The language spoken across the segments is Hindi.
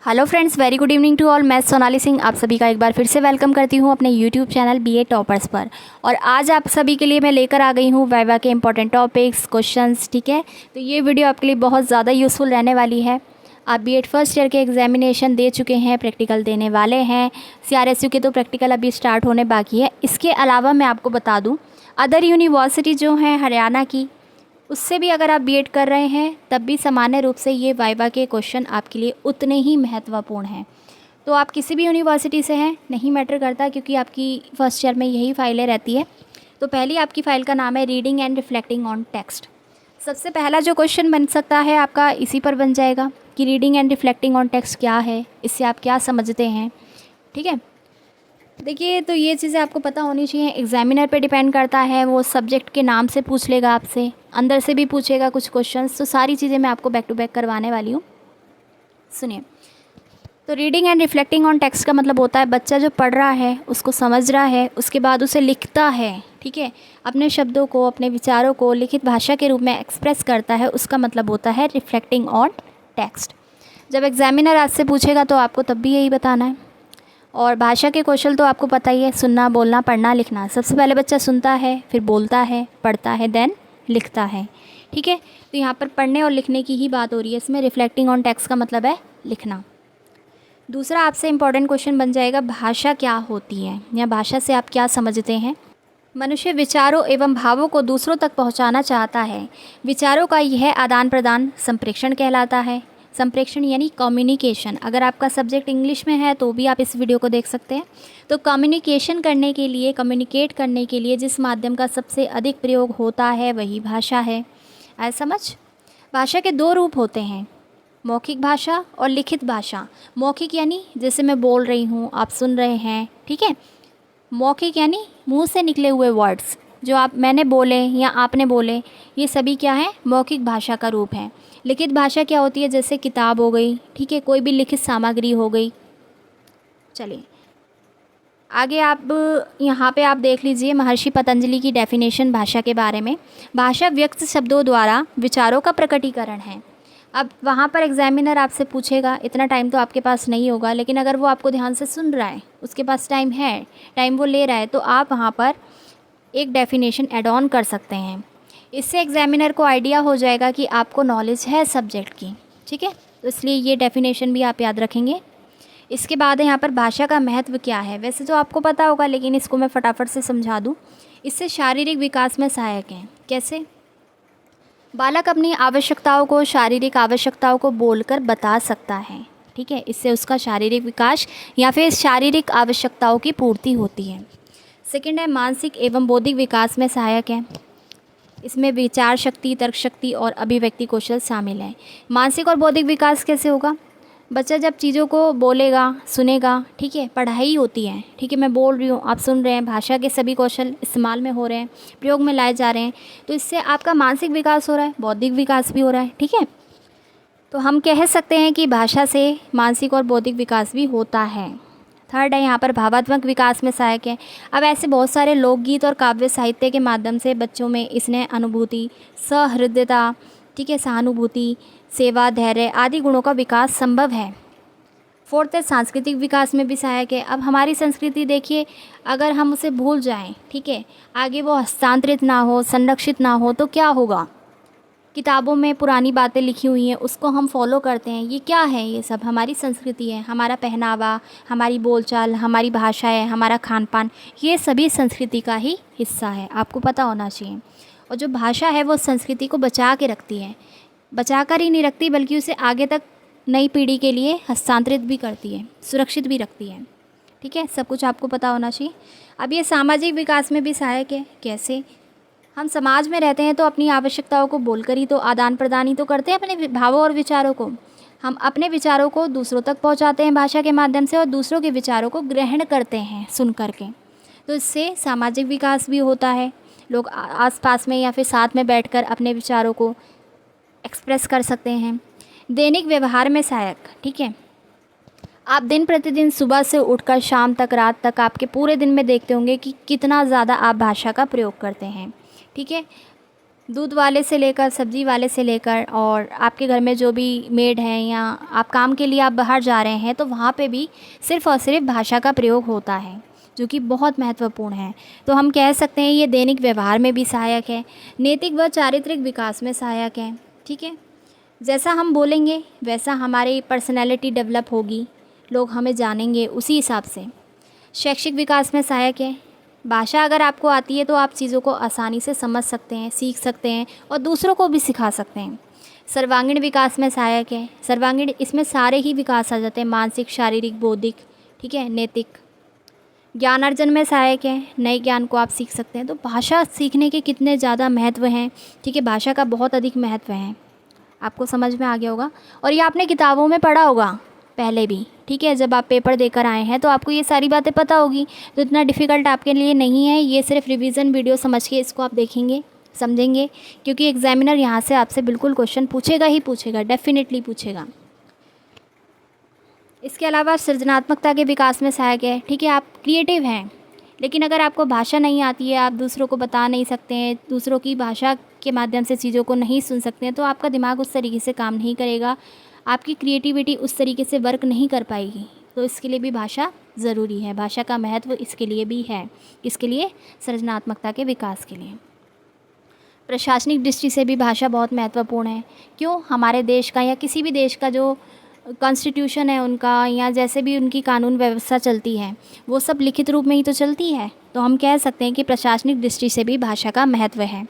Hello friends, very good evening to all. मैं सोनाली सिंह आप सभी का एक बार फिर से वेलकम करती हूँ अपने यूट्यूब चैनल बीए टॉपर्स पर। और आज आप सभी के लिए मैं लेकर आ गई हूँ वाइवा के इंपॉर्टेंट टॉपिक्स, क्वेश्चंस। ठीक है, तो ये वीडियो आपके लिए बहुत ज़्यादा यूज़फुल रहने वाली है। आप बीएड फर्स्ट ईयर के एग्जामिनेशन दे चुके हैं, प्रैक्टिकल देने वाले हैं। सीआरएसयू के तो प्रैक्टिकल अभी स्टार्ट होने बाकी है। इसके अलावा मैं आपको बता दूँ, अदर यूनिवर्सिटी जो हैं हरियाणा की, उससे भी अगर आप बीएड कर रहे हैं तब भी सामान्य रूप से ये वाइवा के क्वेश्चन आपके लिए उतने ही महत्वपूर्ण हैं। तो आप किसी भी यूनिवर्सिटी से हैं, नहीं मैटर करता, क्योंकि आपकी फर्स्ट ईयर में यही फाइलें रहती है। तो पहली आपकी फ़ाइल का नाम है reading and reflecting on text. सबसे पहला जो क्वेश्चन बन सकता है आपका इसी पर बन जाएगा कि reading and reflecting on text क्या है, इससे आप क्या समझते हैं। ठीक है, देखिए, तो ये चीज़ें आपको पता होनी चाहिए। एग्जामिनर पे डिपेंड करता है, वो सब्जेक्ट के नाम से पूछ लेगा आपसे, अंदर से भी पूछेगा कुछ क्वेश्चंस। तो सारी चीज़ें मैं आपको बैक टू बैक करवाने वाली हूँ, सुनिए। तो reading and reflecting on text का मतलब होता है बच्चा जो पढ़ रहा है उसको समझ रहा है, उसके बाद उसे लिखता है। ठीक है, अपने शब्दों को, अपने विचारों को लिखित भाषा के रूप में एक्सप्रेस करता है, उसका मतलब होता है रिफ्लेक्टिंग ऑन टेक्स्ट। जब एग्जामिनर आपसे पूछेगा तो आपको तब भी यही बताना है। और भाषा के कौशल तो आपको पता ही है, सुनना, बोलना, पढ़ना, लिखना। सबसे पहले बच्चा सुनता है, फिर बोलता है, पढ़ता है, देन लिखता है। ठीक है, तो यहाँ पर पढ़ने और लिखने की ही बात हो रही है। इसमें रिफ्लेक्टिंग ऑन टेक्स्ट का मतलब है लिखना। दूसरा आपसे इम्पॉर्टेंट क्वेश्चन बन जाएगा, भाषा क्या होती है या भाषा से आप क्या समझते हैं। मनुष्य विचारों एवं भावों को दूसरों तक पहुँचाना चाहता है। विचारों का यह आदान प्रदान संप्रेषण कहलाता है। संप्रेषण यानी कम्युनिकेशन। अगर आपका सब्जेक्ट इंग्लिश में है तो भी आप इस वीडियो को देख सकते हैं। तो कम्युनिकेशन करने के लिए, कम्युनिकेट करने के लिए जिस माध्यम का सबसे अधिक प्रयोग होता है वही भाषा है। आए समझ। भाषा के दो रूप होते हैं, मौखिक भाषा और लिखित भाषा। मौखिक यानी जैसे मैं बोल रही हूँ, आप सुन रहे हैं। ठीक है, मौखिक यानी मुंह से निकले हुए वर्ड्स, जो मैंने बोले या आपने बोले, ये सभी क्या है, मौखिक भाषा का रूप है। लिखित भाषा क्या होती है, जैसे किताब हो गई। ठीक है, कोई भी लिखित सामग्री हो गई। चलिए आगे आप यहाँ पे आप देख लीजिए महर्षि पतंजलि की डेफिनेशन भाषा के बारे में। भाषा व्यक्त शब्दों द्वारा विचारों का प्रकटीकरण है। अब वहाँ पर एग्जामिनर आपसे पूछेगा, इतना टाइम तो आपके पास नहीं होगा, लेकिन अगर वो आपको ध्यान से सुन रहा है, उसके पास टाइम है, टाइम वो ले रहा है, तो आप वहाँ पर एक डेफिनेशन ऐड ऑन कर सकते हैं। इससे एग्जामिनर को आइडिया हो जाएगा कि आपको नॉलेज है सब्जेक्ट की। ठीक है, तो इसलिए ये डेफिनेशन भी आप याद रखेंगे। इसके बाद यहाँ पर भाषा का महत्व क्या है, वैसे तो आपको पता होगा, लेकिन इसको मैं फटाफट से समझा दूँ। इससे शारीरिक विकास में सहायक है। कैसे? बालक अपनी आवश्यकताओं को, शारीरिक आवश्यकताओं को बोलकर बता सकता है। ठीक है, इससे उसका शारीरिक विकास या फिर शारीरिक आवश्यकताओं की पूर्ति होती है। सेकंड है, मानसिक एवं बौद्धिक विकास में सहायक है। इसमें विचार शक्ति, तर्क शक्ति और अभिव्यक्ति कौशल शामिल है। मानसिक और बौद्धिक विकास कैसे होगा? बच्चा जब चीज़ों को बोलेगा, सुनेगा। ठीक है, पढ़ाई होती है। ठीक है, मैं बोल रही हूँ, आप सुन रहे हैं, भाषा के सभी कौशल इस्तेमाल में हो रहे हैं, प्रयोग में लाए जा रहे हैं, तो इससे आपका मानसिक विकास हो रहा है, बौद्धिक विकास भी हो रहा है। ठीक है, तो हम कह सकते हैं कि भाषा से मानसिक और बौद्धिक विकास भी होता है। थर्ड है यहाँ पर भावात्मक विकास में सहायक है। अब ऐसे बहुत सारे लोकगीत और काव्य साहित्य के माध्यम से बच्चों में स्नेह, अनुभूति, सहृदयता, ठीक है, सहानुभूति, सेवा, धैर्य आदि गुणों का विकास संभव है। फोर्थ है सांस्कृतिक विकास में भी सहायक है। अब हमारी संस्कृति देखिए, अगर हम उसे भूल जाएं, ठीक है, आगे वो हस्तांतरित ना हो, संरक्षित ना हो, तो क्या होगा? किताबों में पुरानी बातें लिखी हुई हैं, उसको हम फॉलो करते हैं। ये क्या है? ये सब हमारी संस्कृति है। हमारा पहनावा, हमारी बोलचाल, हमारी भाषा है, हमारा खान पान, ये सभी संस्कृति का ही हिस्सा है, आपको पता होना चाहिए। और जो भाषा है वो संस्कृति को बचा के रखती है। बचा कर ही नहीं रखती, बल्कि उसे आगे तक नई पीढ़ी के लिए हस्तांतरित भी करती है, सुरक्षित भी रखती है। ठीक है, सब कुछ आपको पता होना चाहिए। अब ये सामाजिक विकास में भी सहायक है। कैसे? हम समाज में रहते हैं तो अपनी आवश्यकताओं को बोलकर ही तो आदान प्रदान ही तो करते हैं अपने भावों और विचारों को। हम अपने विचारों को दूसरों तक पहुंचाते हैं भाषा के माध्यम से, और दूसरों के विचारों को ग्रहण करते हैं सुन करके। तो इससे सामाजिक विकास भी होता है। लोग आसपास में या फिर साथ में बैठकर अपने विचारों को एक्सप्रेस कर सकते हैं। दैनिक व्यवहार में सहायक। ठीक है, आप दिन प्रतिदिन सुबह से उठकर शाम तक, रात तक, आपके पूरे दिन में देखते होंगे कि कितना ज़्यादा आप भाषा का प्रयोग करते हैं। ठीक है, दूध वाले से लेकर सब्ज़ी वाले से लेकर, और आपके घर में जो भी मेड हैं या आप काम के लिए आप बाहर जा रहे हैं, तो वहाँ पे भी सिर्फ़ और सिर्फ भाषा का प्रयोग होता है, जो कि बहुत महत्वपूर्ण है। तो हम कह सकते हैं ये दैनिक व्यवहार में भी सहायक है, नैतिक व चारित्रिक विकास में सहायक है। ठीक है, जैसा हम बोलेंगे वैसा हमारी पर्सनैलिटी डेवलप होगी, लोग हमें जानेंगे उसी हिसाब से। शैक्षिक विकास में सहायक है। भाषा अगर आपको आती है तो आप चीज़ों को आसानी से समझ सकते हैं, सीख सकते हैं और दूसरों को भी सिखा सकते हैं। सर्वांगीण विकास में सहायक है। सर्वांगीण, इसमें सारे ही विकास आ जाते हैं, मानसिक, शारीरिक, बौद्धिक, ठीक है, नैतिक। ज्ञान अर्जन में सहायक है, नए ज्ञान को आप सीख सकते हैं। तो भाषा सीखने के कितने ज़्यादा महत्व हैं, ठीक है, भाषा का बहुत अधिक महत्व है, आपको समझ में आ गया होगा। और ये आपने किताबों में पढ़ा होगा पहले भी, ठीक है, जब आप पेपर देकर आए हैं तो आपको ये सारी बातें पता होगी, तो इतना डिफ़िकल्ट आपके लिए नहीं है। ये सिर्फ रिवीजन वीडियो समझ के इसको आप देखेंगे, समझेंगे, क्योंकि एग्जामिनर यहाँ से आपसे बिल्कुल क्वेश्चन पूछेगा ही पूछेगा, डेफिनेटली पूछेगा। इसके अलावा सृजनात्मकता के विकास में सहायक है। ठीक है, आप क्रिएटिव हैं, लेकिन अगर आपको भाषा नहीं आती है, आप दूसरों को बता नहीं सकते हैं, दूसरों की भाषा के माध्यम से चीज़ों को नहीं सुन सकते हैं, तो आपका दिमाग उस तरीके से काम नहीं करेगा, आपकी क्रिएटिविटी उस तरीके से वर्क नहीं कर पाएगी। तो इसके लिए भी भाषा ज़रूरी है, भाषा का महत्व इसके लिए भी है। इसके लिए सृजनात्मकता के विकास के लिए। प्रशासनिक दृष्टि से भी भाषा बहुत महत्वपूर्ण है। क्यों? हमारे देश का या किसी भी देश का जो कॉन्स्टिट्यूशन है उनका, या जैसे भी उनकी कानून व्यवस्था चलती है, वो सब लिखित रूप में ही तो चलती है। तो हम कह सकते हैं कि प्रशासनिक दृष्टि से भी भाषा का महत्व है।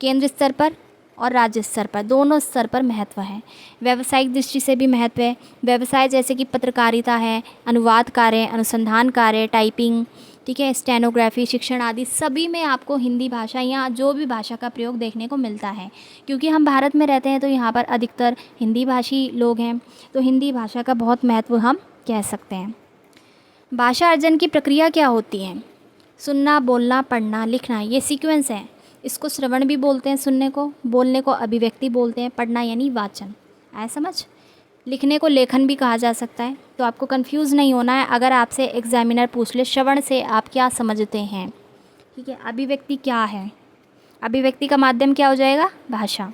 केंद्र स्तर पर और राज्य स्तर पर, दोनों स्तर पर महत्व है। व्यावसायिक दृष्टि से भी महत्व है। व्यवसाय जैसे कि पत्रकारिता है, अनुवाद कार्य, अनुसंधान कार्य, टाइपिंग, ठीक है, स्टेनोग्राफी, शिक्षण आदि सभी में आपको हिंदी भाषा या जो भी भाषा का प्रयोग देखने को मिलता है। क्योंकि हम भारत में रहते हैं तो यहाँ पर अधिकतर हिंदी भाषी लोग हैं, तो हिंदी भाषा का बहुत महत्व हम कह सकते हैं। भाषा अर्जन की प्रक्रिया क्या होती है? सुनना, बोलना, पढ़ना, लिखना, ये सीक्वेंस है। इसको श्रवण भी बोलते हैं, सुनने को, बोलने को अभिव्यक्ति बोलते हैं, पढ़ना यानी वाचन। आया समझ? लिखने को लेखन भी कहा जा सकता है। तो आपको कंफ्यूज नहीं होना है अगर आपसे एग्जामिनर पूछ ले श्रवण से आप क्या समझते हैं, ठीक है, अभिव्यक्ति क्या है, अभिव्यक्ति का माध्यम क्या हो जाएगा? भाषा।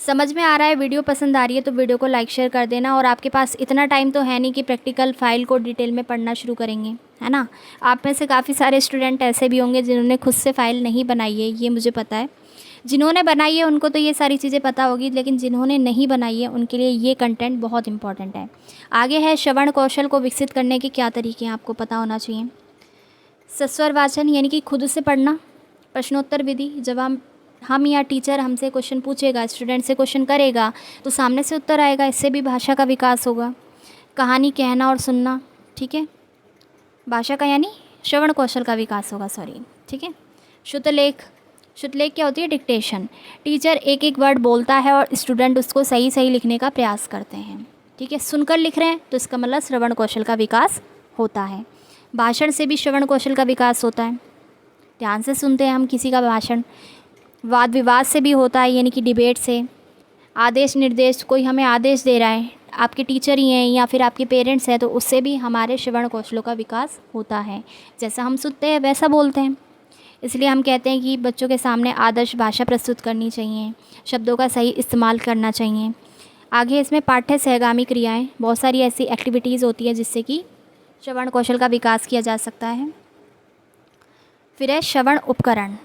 समझ में आ रहा है? वीडियो पसंद आ रही है तो वीडियो को लाइक शेयर कर देना। और आपके पास इतना टाइम तो है नहीं कि प्रैक्टिकल फाइल को डिटेल में पढ़ना शुरू करेंगे, है ना। आप में से काफ़ी सारे स्टूडेंट ऐसे भी होंगे जिन्होंने खुद से फाइल नहीं बनाई है, ये मुझे पता है। जिन्होंने बनाई है उनको तो ये सारी चीज़ें पता होगी, लेकिन जिन्होंने नहीं बनाई है उनके लिए ये कंटेंट बहुत इंपॉर्टेंट है। आगे है श्रवण कौशल को विकसित करने के क्या तरीके हैं, आपको पता होना चाहिए। सस्वर वाचन यानी कि खुद से पढ़ना। प्रश्नोत्तर विधि, जब हम या टीचर हमसे क्वेश्चन पूछेगा, स्टूडेंट से क्वेश्चन करेगा तो सामने से उत्तर आएगा, इससे भी भाषा का विकास होगा। कहानी कहना और सुनना, ठीक है, भाषा का यानी श्रवण कौशल का विकास होगा, सॉरी, ठीक है। शुद्धलेख, शुद्धलेख क्या होती है? डिक्टेशन। टीचर एक एक वर्ड बोलता है और स्टूडेंट उसको सही सही लिखने का प्रयास करते हैं, ठीक है। सुनकर लिख रहे हैं तो इसका मतलब श्रवण कौशल का विकास होता है। भाषण से भी श्रवण कौशल का विकास होता है, ध्यान से सुनते हैं हम किसी का भाषण। वाद विवाद से भी होता है, यानी कि डिबेट से। आदेश निर्देश, कोई हमें आदेश दे रहा है, आपके टीचर ही हैं या फिर आपके पेरेंट्स हैं, तो उससे भी हमारे श्रवण कौशलों का विकास होता है। जैसा हम सुनते हैं वैसा बोलते हैं, इसलिए हम कहते हैं कि बच्चों के सामने आदर्श भाषा प्रस्तुत करनी चाहिए, शब्दों का सही इस्तेमाल करना चाहिए। आगे इसमें पाठ्य सहगामी क्रियाएं, बहुत सारी ऐसी एक्टिविटीज़ होती है जिससे कि श्रवण कौशल का विकास किया जा सकता है। फिर है श्रवण उपकरण,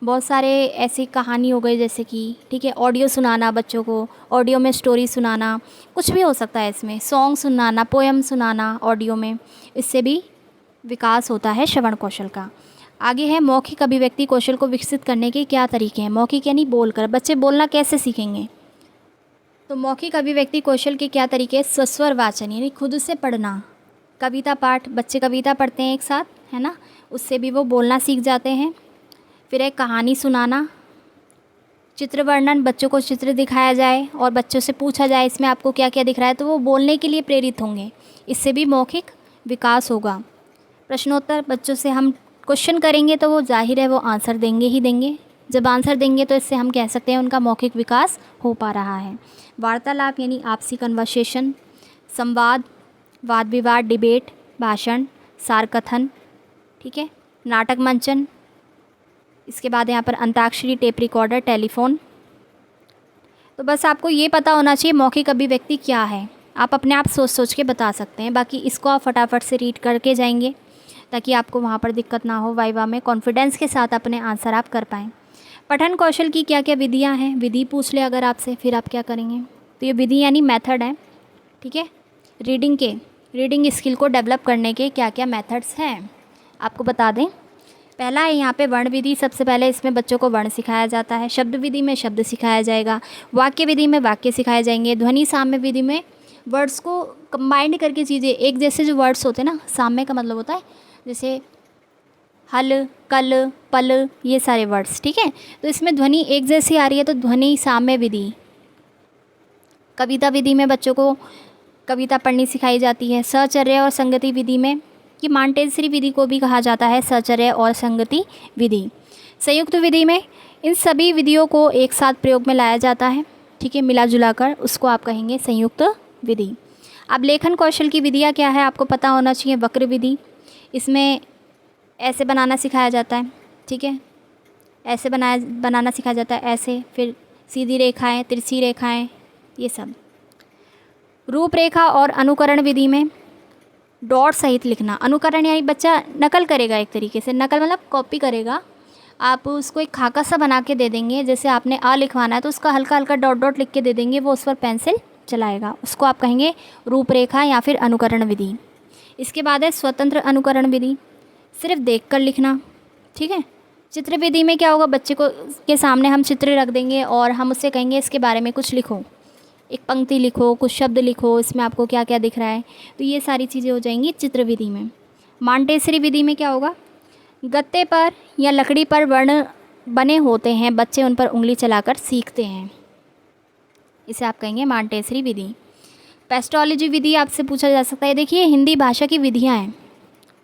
बहुत सारे ऐसी कहानी हो गई जैसे कि, ठीक है, ऑडियो सुनाना बच्चों को, ऑडियो में स्टोरी सुनाना, कुछ भी हो सकता है इसमें, सॉन्ग सुनाना, पोएम सुनाना ऑडियो में, इससे भी विकास होता है श्रवण कौशल का। आगे है मौखिक अभिव्यक्ति कौशल को विकसित करने के क्या तरीके हैं। मौखिक यानी बोलकर, बच्चे बोलना कैसे सीखेंगे, तो मौखिक अभिव्यक्ति कौशल के क्या तरीके हैं? सस्वर वाचन यानी खुद से पढ़ना, कविता पाठ, बच्चे कविता पढ़ते हैं एक साथ, है ना, उससे भी वो बोलना सीख जाते हैं। फिर एक कहानी सुनाना, चित्र वर्णन, बच्चों को चित्र दिखाया जाए और बच्चों से पूछा जाए इसमें आपको क्या क्या दिख रहा है, तो वो बोलने के लिए प्रेरित होंगे, इससे भी मौखिक विकास होगा। प्रश्नोत्तर, बच्चों से हम क्वेश्चन करेंगे तो वो जाहिर है वो आंसर देंगे ही देंगे, जब आंसर देंगे तो इससे हम कह सकते हैं उनका मौखिक विकास हो पा रहा है। वार्तालाप यानी आपसी कन्वर्सेशन, संवाद, वाद विवाद, डिबेट, भाषण, सार कथन, ठीक है, नाटक मंचन, इसके बाद यहाँ पर अंताक्षरी, टेप रिकॉर्डर, टेलीफोन। तो बस आपको ये पता होना चाहिए मौखिक अभिव्यक्ति क्या है। आप अपने आप सोच सोच के बता सकते हैं, बाकी इसको आप फटाफट से रीड करके जाएंगे ताकि आपको वहाँ पर दिक्कत ना हो, वाइवा में कॉन्फिडेंस के साथ अपने आंसर आप कर पाएँ। पठन कौशल की क्या क्या विधियाँ हैं, विधि पूछ ले अगर आपसे, फिर आप क्या करेंगे। तो ये विधि यानी मेथड है, ठीक है। रीडिंग स्किल को डेवलप करने के क्या क्या मेथड्स हैं आपको बता दें। पहला है यहाँ पे वर्ण विधि। सबसे पहले इसमें बच्चों को वर्ण सिखाया जाता है। शब्द विधि में शब्द सिखाया जाएगा। वाक्य विधि में वाक्य सिखाए जाएंगे। ध्वनि साम्य विधि में वर्ड्स को कंबाइंड करके चीज़ें एक जैसे जो वर्ड्स होते हैं ना, साम्य का मतलब होता है जैसे हल, कल, पल, ये सारे वर्ड्स, ठीक है। तो इसमें ध्वनि एक जैसी आ रही है तो ध्वनि साम्य विधि। कविता विधि में बच्चों को कविता पढ़नी सिखाई जाती है। सहचर्य और संगति विधि में, कि मॉन्टेसरी विधि को भी कहा जाता है सहचर्य और संगति विधि। संयुक्त विधि में इन सभी विधियों को एक साथ प्रयोग में लाया जाता है, ठीक है, मिला जुला कर, उसको आप कहेंगे संयुक्त विधि। अब लेखन कौशल की विधियाँ क्या है आपको पता होना चाहिए। वक्र विधि, इसमें ऐसे बनाना सिखाया जाता है, ठीक है, ऐसे बनाना सिखाया जाता है, ऐसे, फिर सीधी रेखाएं, तिरछी रेखाएं, ये सब। रूपरेखा और अनुकरण विधि में डॉट सहित लिखना। अनुकरण यानी बच्चा नकल करेगा, एक तरीके से नकल मतलब कॉपी करेगा। आप उसको एक खाका सा बना के दे देंगे, जैसे आपने आ लिखवाना है तो उसका हल्का हल्का डॉट डॉट लिख के दे देंगे, वो उस पर पेंसिल चलाएगा, उसको आप कहेंगे रूपरेखा या फिर अनुकरण विधि। इसके बाद है स्वतंत्र अनुकरण विधि, सिर्फ देखकर लिखना, ठीक है। चित्र विधि में क्या होगा, बच्चे को के सामने हम चित्र रख देंगे और हम उससे कहेंगे इसके बारे में कुछ लिखो, एक पंक्ति लिखो, कुछ शब्द लिखो, इसमें आपको क्या क्या दिख रहा है। तो ये सारी चीज़ें हो जाएंगी चित्र विधि में। मॉन्टेसरी विधि में क्या होगा, गत्ते पर या लकड़ी पर वर्ण बने होते हैं, बच्चे उन पर उंगली चलाकर सीखते हैं, इसे आप कहेंगे मॉन्टेसरी विधि। पेस्टोलॉजी विधि आपसे पूछा जा सकता है। देखिए हिंदी भाषा की विधियाँ हैं,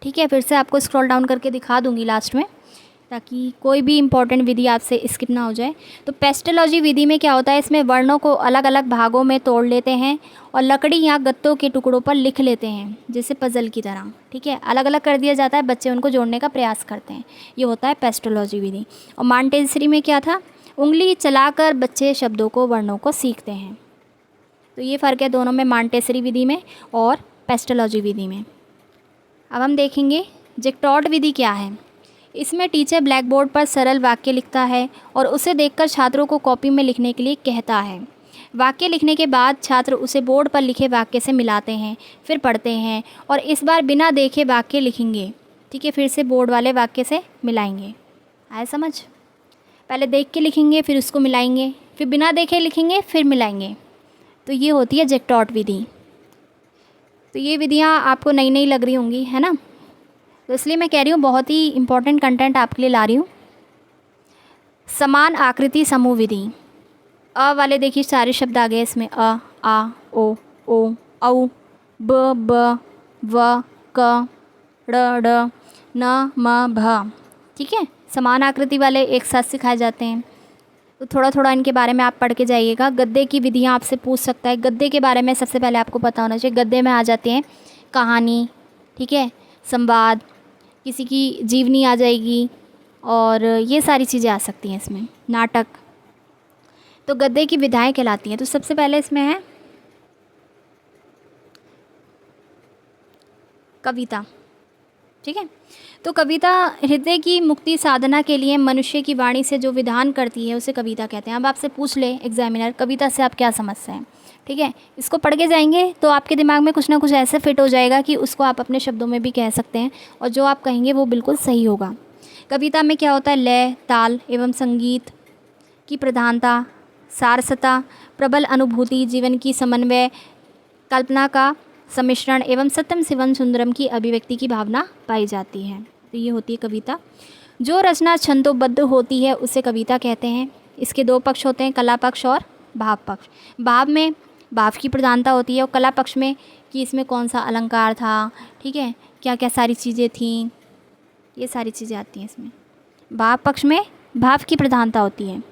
ठीक है, फिर से आपको स्क्रॉल डाउन करके दिखा दूंगी लास्ट में ताकि कोई भी इंपॉर्टेंट विधि आपसे स्किप ना हो जाए। तो पेस्टोलॉजी विधि में क्या होता है, इसमें वर्णों को अलग अलग भागों में तोड़ लेते हैं और लकड़ी या गत्तों के टुकड़ों पर लिख लेते हैं, जैसे पजल की तरह, ठीक है, अलग अलग कर दिया जाता है, बच्चे उनको जोड़ने का प्रयास करते हैं, ये होता है पेस्टोलॉजी विधि। और मॉन्टेसरी में क्या था, उंगली चलाकर बच्चे शब्दों को, वर्णों को सीखते हैं। तो ये फ़र्क है दोनों में, मॉन्टेसरी विधि में और पेस्टोलॉजी विधि में। अब हम देखेंगे जैक्टॉट विधि क्या है। इसमें टीचर ब्लैक बोर्ड पर सरल वाक्य लिखता है और उसे देखकर छात्रों को कॉपी में लिखने के लिए कहता है। वाक्य लिखने के बाद छात्र उसे बोर्ड पर लिखे वाक्य से मिलाते हैं, फिर पढ़ते हैं और इस बार बिना देखे वाक्य लिखेंगे, ठीक है, फिर से बोर्ड वाले वाक्य से मिलाएंगे। आए समझ, पहले देख के लिखेंगे, फिर उसको मिलाएंगे, फिर बिना देखे लिखेंगे, फिर मिलाएंगे। तो ये होती है जैक्टॉट विधि। तो ये विधियाँ आपको नई नई लग रही होंगी, है ना, तो इसलिए मैं कह रही हूँ बहुत ही इंपॉर्टेंट कंटेंट आपके लिए ला रही हूँ। समान आकृति समूह विधि, अ वाले देखिए सारे शब्द आ गए इसमें, अ, आ, ओ, औ, ब, व, क, ड़, न, म, भ, ठीक है, समान आकृति वाले एक साथ सिखाए जाते हैं। तो थोड़ा थोड़ा इनके बारे में आप पढ़ के जाइएगा। गद्दे की विधियाँ आपसे पूछ सकता है। गद्दे के बारे में सबसे पहले आपको पता होना चाहिए। गद्दे में आ जाते हैं कहानी, ठीक है, संवाद, किसी की जीवनी आ जाएगी और ये सारी चीज़ें आ सकती हैं इसमें, नाटक। तो गद्दे की विधाएं कहलाती हैं। तो सबसे पहले इसमें है कविता, ठीक है। तो कविता हृदय की मुक्ति साधना के लिए मनुष्य की वाणी से जो विधान करती है उसे कविता कहते हैं। अब आपसे पूछ ले एग्जामिनर, कविता से आप क्या समझते हैं, ठीक है, इसको पढ़ के जाएंगे तो आपके दिमाग में कुछ ना कुछ ऐसे फिट हो जाएगा कि उसको आप अपने शब्दों में भी कह सकते हैं और जो आप कहेंगे वो बिल्कुल सही होगा। कविता में क्या होता है, लय, ताल एवं संगीत की प्रधानता, सारसता, प्रबल अनुभूति, जीवन की समन्वय, कल्पना का सम्मिश्रण एवं सत्यम शिवम सुंदरम की अभिव्यक्ति की भावना पाई जाती है। तो ये होती है कविता। जो रचना छंदोबद्ध होती है उसे कविता कहते हैं। इसके दो पक्ष होते हैं, कला पक्ष और भाव पक्ष। भाव में भाव की प्रधानता होती है और कला पक्ष में कि इसमें कौन सा अलंकार था, ठीक है, क्या क्या सारी चीज़ें थीं, ये सारी चीज़ें आती हैं इसमें। भाव पक्ष में भाव की प्रधानता होती है,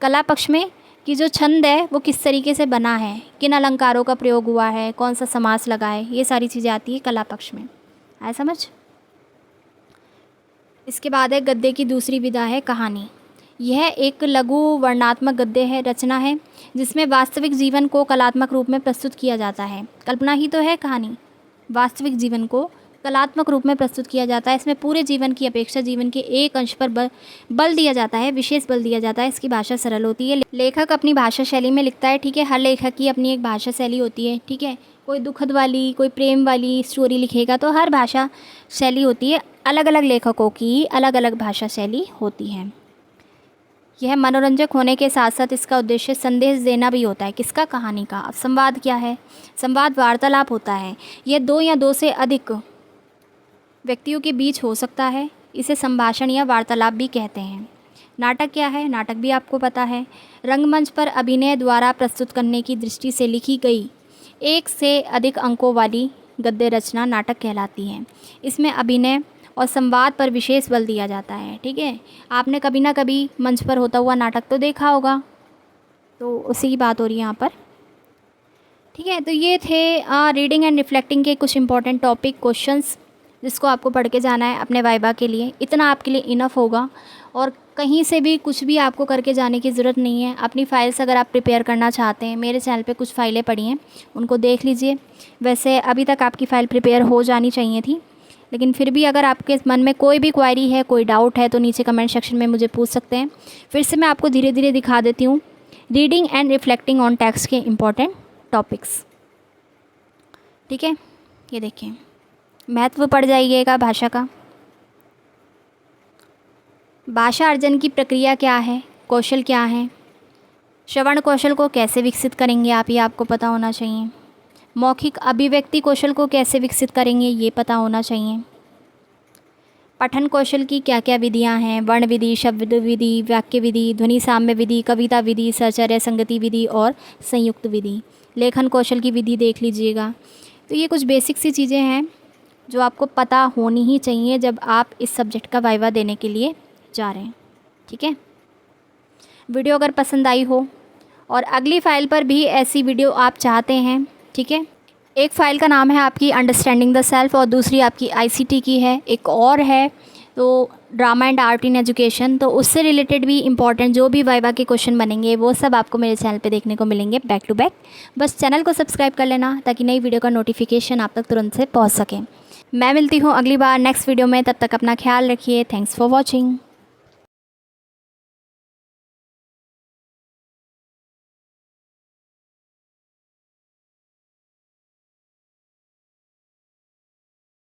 कला पक्ष में कि जो छंद है वो किस तरीके से बना है, किन अलंकारों का प्रयोग हुआ है, कौन सा समास लगा है, ये सारी चीज़ें आती है कला पक्ष में। आया समझ। इसके बाद है गद्य की दूसरी विधा है कहानी। यह एक लघु वर्णनात्मक गद्य है, रचना है जिसमें वास्तविक जीवन को कलात्मक रूप में प्रस्तुत किया जाता है। कल्पना ही तो है कहानी, वास्तविक जीवन को कलात्मक रूप में प्रस्तुत किया जाता है। इसमें पूरे जीवन की अपेक्षा जीवन के एक अंश पर बल दिया जाता है, विशेष बल दिया जाता है। इसकी भाषा सरल होती है। लेखक अपनी भाषा शैली में लिखता है, ठीक है। हर लेखक की अपनी एक भाषा शैली होती है, ठीक है। कोई दुखद वाली, कोई प्रेम वाली स्टोरी लिखेगा, तो हर भाषा शैली होती है। अलग अलग लेखकों की अलग अलग भाषा शैली होती है। यह मनोरंजक होने के साथ साथ इसका उद्देश्य संदेश देना भी होता है। किसका? कहानी का। अब संवाद क्या है? संवाद वार्तालाप होता है। यह दो या दो से अधिक व्यक्तियों के बीच हो सकता है। इसे संभाषण या वार्तालाप भी कहते हैं। नाटक क्या है? नाटक भी आपको पता है। रंगमंच पर अभिनय द्वारा प्रस्तुत करने की दृष्टि से लिखी गई एक से अधिक अंकों वाली गद्य रचना नाटक कहलाती है। इसमें अभिनय और संवाद पर विशेष बल दिया जाता है, ठीक है। आपने कभी ना कभी मंच पर होता हुआ नाटक तो देखा होगा, तो उसी की बात हो रही है यहाँ पर, ठीक है। तो ये थे रीडिंग एंड रिफ्लेक्टिंग के कुछ इंपॉर्टेंट टॉपिक, क्वेश्चंस, जिसको आपको पढ़ के जाना है अपने वाइवा के लिए। इतना आपके लिए इनफ होगा और कहीं से भी कुछ भी आपको करके जाने की ज़रूरत नहीं है। अपनी फ़ाइल्स अगर आप प्रिपेयर करना चाहते हैं, मेरे चैनल पे कुछ फ़ाइलें पड़ी हैं, उनको देख लीजिए। वैसे अभी तक आपकी फ़ाइल प्रिपेयर हो जानी चाहिए थी, लेकिन फिर भी अगर आपके मन में कोई भी क्वेरी है, कोई डाउट है, तो नीचे कमेंट सेक्शन में मुझे पूछ सकते हैं। फिर से मैं आपको धीरे धीरे दिखा देती हूँ reading and reflecting on text के इम्पॉर्टेंट टॉपिक्स, ठीक है। ये देखिए, महत्व पड़ जाइएगा भाषा का। भाषा अर्जन की प्रक्रिया क्या है, कौशल क्या है, श्रवण कौशल को कैसे विकसित करेंगे आप, ये आपको पता होना चाहिए। मौखिक अभिव्यक्ति कौशल को कैसे विकसित करेंगे, ये पता होना चाहिए। पठन कौशल की क्या क्या विधियां हैं, वर्ण विधि, शब्द विधि, वाक्य विधि, ध्वनि साम्य विधि, कविता विधि, सहचर्य संगति विधि और संयुक्त विधि। लेखन कौशल की विधि देख लीजिएगा। तो ये कुछ बेसिक सी चीज़ें हैं जो आपको पता होनी ही चाहिए जब आप इस सब्जेक्ट का वाइवा देने के लिए जा रहे हैं, ठीक है। वीडियो अगर पसंद आई हो और अगली फ़ाइल पर भी ऐसी वीडियो आप चाहते हैं, ठीक है। एक फ़ाइल का नाम है आपकी अंडरस्टैंडिंग द सेल्फ और दूसरी आपकी ICT की है। एक और है तो drama and art in education. तो उससे रिलेटेड भी इंपॉर्टेंट जो भी वाइवा के क्वेश्चन बनेंगे वो सब आपको मेरे चैनल पे देखने को मिलेंगे बैक टू बैक। बस चैनल को सब्सक्राइब कर लेना ताकि नई वीडियो का नोटिफिकेशन आप तक तुरंत से पहुँच सके। मैं मिलती हूँ अगली बार नेक्स्ट वीडियो में, तब तक अपना ख्याल रखिए। Thanks for watching.